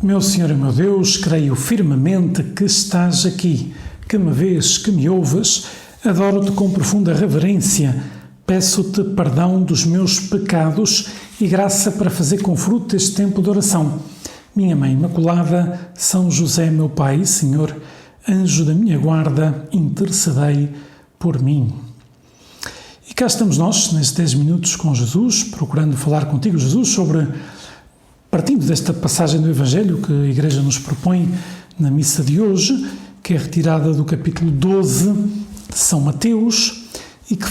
Meu Senhor e meu Deus, creio firmemente que estás aqui, que me vês, que me ouves. Adoro-te com profunda reverência. Peço-te perdão dos meus pecados e graça para fazer com fruto este tempo de oração. Minha Mãe Imaculada, São José, meu Pai, Senhor, anjo da minha guarda, intercedei por mim. E cá estamos nós, nestes 10 minutos com Jesus, procurando falar contigo, Jesus, sobre, partindo desta passagem do Evangelho que a Igreja nos propõe na missa de hoje, que é retirada do capítulo 12 de São Mateus e que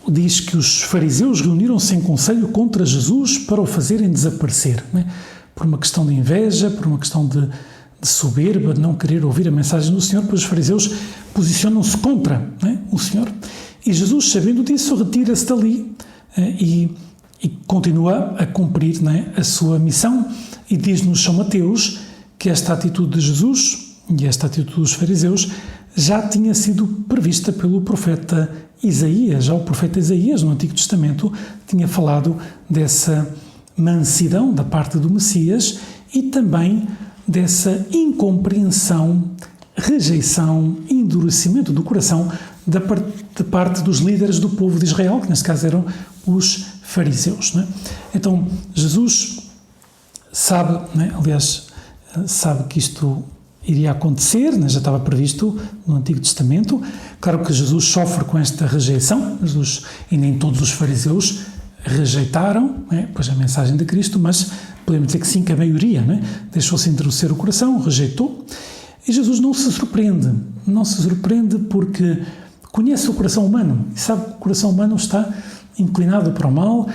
diz que os fariseus reuniram-se em conselho contra Jesus para o fazerem desaparecer, não é? Por uma questão de inveja, por uma questão de soberba, de não querer ouvir a mensagem do Senhor, pois os fariseus posicionam-se contra, não é, o Senhor. E Jesus, sabendo disso, retira-se dali e continua a cumprir, não é, a sua missão. E diz-nos São Mateus que esta atitude de Jesus e esta atitude dos fariseus já tinha sido prevista pelo profeta Isaías. Já o profeta Isaías, no Antigo Testamento, tinha falado dessa mansidão da parte do Messias e também dessa incompreensão, rejeição, endurecimento do coração da parte dos líderes do povo de Israel, que neste caso eram os fariseus, não é? Então, Jesus sabe, não é? Aliás, sabe que isto iria acontecer, né? Já estava previsto no Antigo Testamento. Claro que Jesus sofre com esta rejeição, Jesus, e nem todos os fariseus rejeitaram, né, pois a mensagem de Cristo, mas podemos dizer que sim, que a maioria, né, deixou-se endurecer o coração, rejeitou. E Jesus não se surpreende porque conhece o coração humano e sabe que o coração humano está inclinado para o mal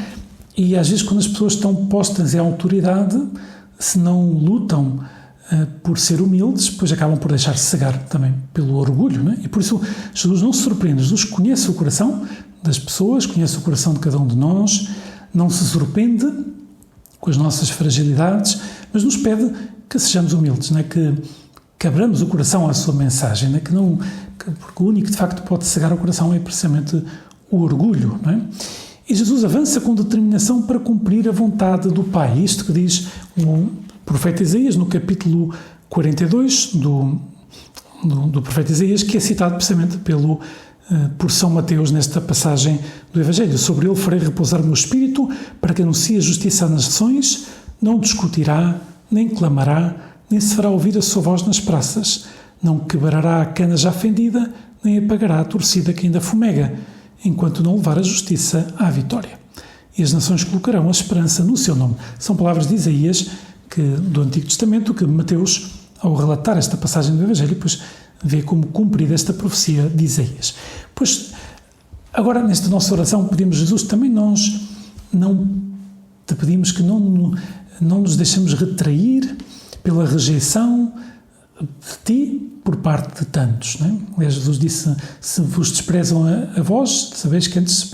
e às vezes quando as pessoas estão postas em autoridade, se não lutam por ser humildes, depois acabam por deixar-se cegar também pelo orgulho, né? E por isso Jesus não se surpreende, Jesus conhece o coração das pessoas, conhece o coração de cada um de nós, não se surpreende com as nossas fragilidades, mas nos pede que sejamos humildes, né? Que abramos o coração à sua mensagem, né? Porque o único que de facto pode cegar o coração é precisamente o orgulho, não é? E Jesus avança com determinação para cumprir a vontade do Pai. Isto que diz o profeta Isaías no capítulo 42 do profeta Isaías, que é citado precisamente por São Mateus nesta passagem do Evangelho. Sobre ele farei repousar o meu espírito para que anuncie a justiça às nações, não discutirá, nem clamará, nem se fará ouvir a sua voz nas praças, não quebrará a cana já fendida, nem apagará a torcida que ainda fumega, enquanto não levar a justiça à vitória. E as nações colocarão a esperança no seu nome. São palavras de Isaías, do Antigo Testamento, que Mateus, ao relatar esta passagem do Evangelho, pois vê como cumprida esta profecia de Isaías. Pois, agora, nesta nossa oração, pedimos, Jesus, também nós te pedimos que não nos deixemos retrair pela rejeição de ti por parte de tantos, não é? Aliás, Jesus disse, se vos desprezam a vós, sabeis que antes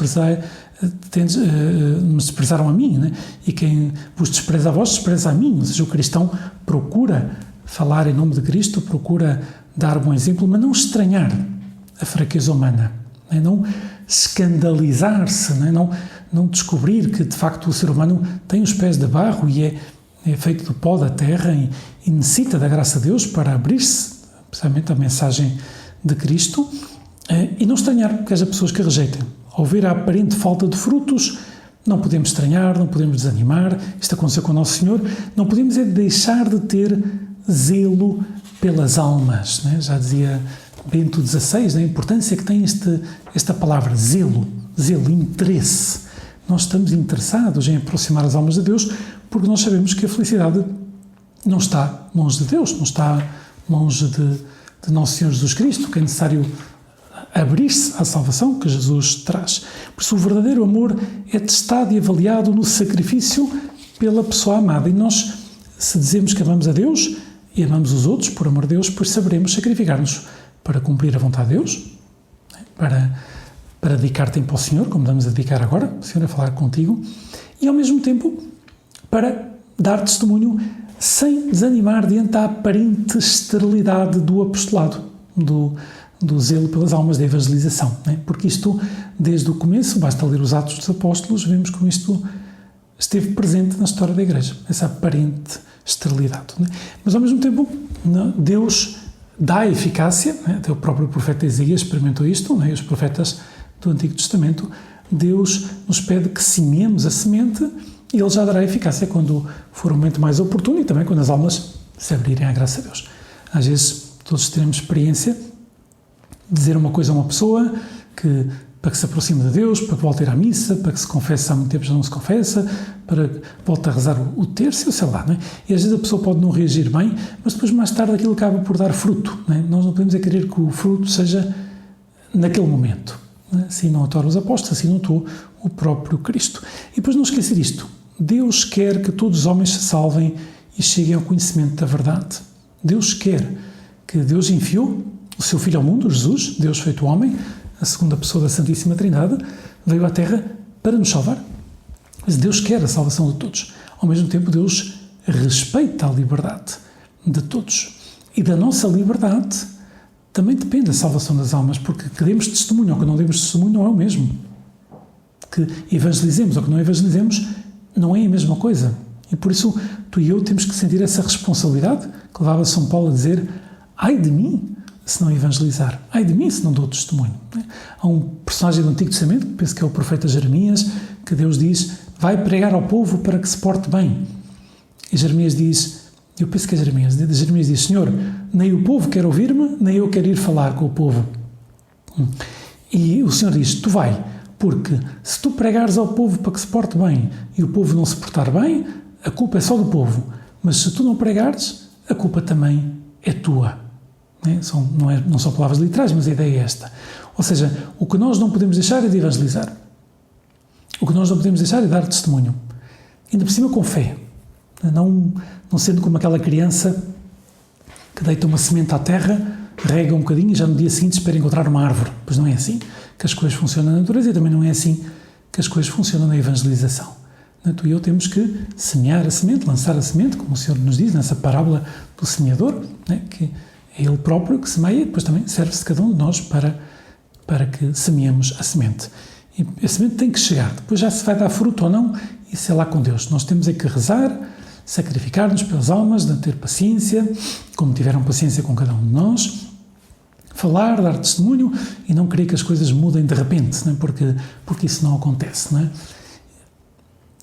me desprezaram a mim, né? E quem vos despreza a vós, despreza a mim. Ou seja, o cristão procura falar em nome de Cristo, procura dar bom exemplo, mas não estranhar a fraqueza humana, né? Não escandalizar-se, né? Não descobrir que de facto o ser humano tem os pés de barro e é feito do pó da terra e necessita da graça de Deus para abrir-se precisamente à mensagem de Cristo, e não estranhar, porque haja pessoas que rejeitem. Ao ver a aparente falta de frutos, não podemos estranhar, não podemos desanimar. Isto aconteceu com o Nosso Senhor. Não podemos deixar de ter zelo pelas almas, né? Já dizia Bento XVI, né? A importância que tem esta palavra, zelo, interesse. Nós estamos interessados em aproximar as almas de Deus porque nós sabemos que a felicidade não está longe de Deus, não está longe de Nosso Senhor Jesus Cristo, que é necessário abrir-se à salvação que Jesus traz. Por isso, o verdadeiro amor é testado e avaliado no sacrifício pela pessoa amada. E nós, se dizemos que amamos a Deus e amamos os outros, por amor de Deus, pois saberemos sacrificar-nos para cumprir a vontade de Deus, para dedicar tempo ao Senhor, como vamos a dedicar agora, o Senhor a falar contigo, e ao mesmo tempo para dar testemunho sem desanimar diante da aparente esterilidade do apostolado, do zelo pelas almas, da evangelização, né? Porque isto, desde o começo, basta ler os Atos dos Apóstolos, vemos como isto esteve presente na história da Igreja, essa aparente esterilidade. Mas, ao mesmo tempo, Deus dá eficácia, até o próprio profeta Isaías experimentou isto, e os profetas do Antigo Testamento. Deus nos pede que semeemos a semente e Ele já dará eficácia quando for o momento mais oportuno e também quando as almas se abrirem à graça de Deus. Às vezes, todos teremos experiência de dizer uma coisa a uma pessoa para que se aproxime de Deus, para que volte a ir à missa, para que se confesse há muito tempo já não se confessa, para que volte a rezar o terço, sei lá, E às vezes a pessoa pode não reagir bem, mas depois mais tarde aquilo acaba por dar fruto, Nós não podemos querer que o fruto seja naquele momento, Assim não atuaram os apóstolos, assim não atuou o próprio Cristo. E depois não esquecer isto, Deus quer que todos os homens se salvem e cheguem ao conhecimento da verdade. Deus quer que Deus enviou o seu Filho ao mundo, Jesus, Deus feito homem, a segunda pessoa da Santíssima Trindade, veio à Terra para nos salvar. Mas Deus quer a salvação de todos. Ao mesmo tempo, Deus respeita a liberdade de todos. E da nossa liberdade também depende a salvação das almas, porque que demos testemunho ou que não demos testemunho não é o mesmo. Que evangelizemos ou que não evangelizemos não é a mesma coisa. E por isso, tu e eu temos que sentir essa responsabilidade que levava São Paulo a dizer: ai de mim se não evangelizar, ai de mim se não dou testemunho. Há um personagem do Antigo Testamento, penso que é o profeta Jeremias, que Deus diz: vai pregar ao povo para que se porte bem. E Jeremias diz, eu penso que é Jeremias diz: Senhor, nem o povo quer ouvir-me, nem eu quero ir falar com o povo. E o Senhor diz: tu vai, porque se tu pregares ao povo para que se porte bem e o povo não se portar bem, a culpa é só do povo. Mas se tu não pregares, a culpa também é tua. Não são palavras literais, mas a ideia é esta. Ou seja, o que nós não podemos deixar é de evangelizar. O que nós não podemos deixar é dar testemunho. Ainda por cima com fé. Não sendo como aquela criança que deita uma semente à terra, rega um bocadinho e já no dia seguinte espera encontrar uma árvore. Pois não é assim que as coisas funcionam na natureza e também não é assim que as coisas funcionam na evangelização. Tu e eu temos que semear a semente, lançar a semente, como o Senhor nos diz nessa parábola do semeador, que é Ele próprio que semeia e depois também serve-se de cada um de nós para que semeemos a semente. E a semente tem que chegar. Depois já se vai dar fruto ou não, isso é lá com Deus. Nós temos é que rezar, sacrificar-nos pelas almas, de ter paciência, como tiveram paciência com cada um de nós, falar, dar testemunho e não querer que as coisas mudem de repente, porque isso não acontece.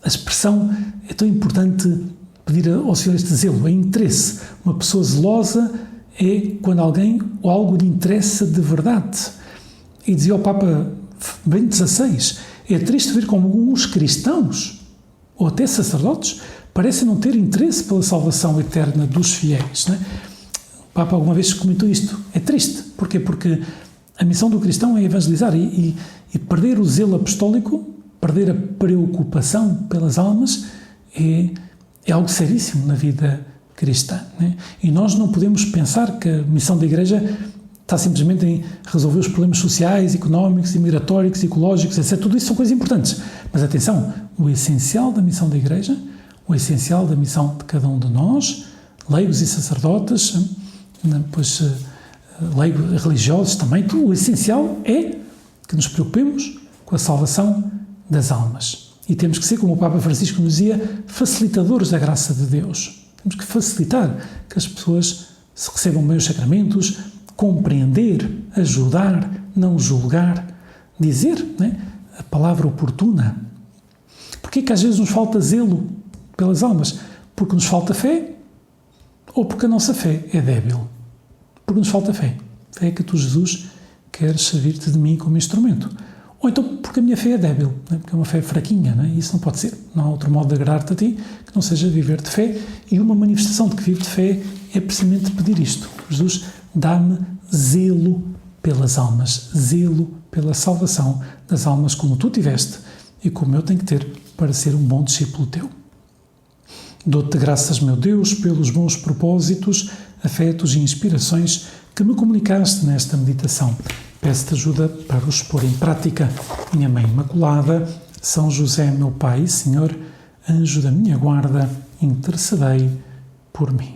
A expressão é tão importante, pedir ao Senhor este zelo, é interesse. Uma pessoa zelosa é quando alguém ou algo lhe interessa de verdade. E dizia o Papa Bento XVI, é triste ver como alguns cristãos, ou até sacerdotes, parecem não ter interesse pela salvação eterna dos fiéis. O Papa alguma vez comentou isto. É triste. Porquê? Porque a missão do cristão é evangelizar e perder o zelo apostólico, perder a preocupação pelas almas é algo seríssimo na vida cristã. E nós não podemos pensar que a missão da Igreja está simplesmente em resolver os problemas sociais, económicos, imigratórios, ecológicos, etc. Tudo isso são coisas importantes. Mas atenção, o essencial da missão da Igreja, o essencial da missão de cada um de nós, leigos e sacerdotes, depois leigos religiosos também, tudo, o essencial é que nos preocupemos com a salvação das almas. E temos que ser, como o Papa Francisco nos dizia, facilitadores da graça de Deus. Temos que facilitar que as pessoas se recebam bem os sacramentos, compreender, ajudar, não julgar, dizer a palavra oportuna. Porquê que às vezes nos falta zelo pelas almas? Porque nos falta fé ou porque a nossa fé é débil? Porque nos falta fé. Fé que tu, Jesus, queres servir-te de mim como instrumento. Ou então porque a minha fé é débil, porque é uma fé fraquinha, e isso não pode ser. Não há outro modo de agradar-te a ti que não seja viver de fé. E uma manifestação de que vivo de fé é precisamente pedir isto. Jesus, dá-me zelo pelas almas, zelo pela salvação das almas como tu tiveste e como eu tenho que ter para ser um bom discípulo teu. Dou-te graças, meu Deus, pelos bons propósitos, afetos e inspirações que me comunicaste nesta meditação. Peço-te ajuda para os pôr em prática. Minha Mãe Imaculada, São José, meu Pai e Senhor, anjo da minha guarda, intercedei por mim.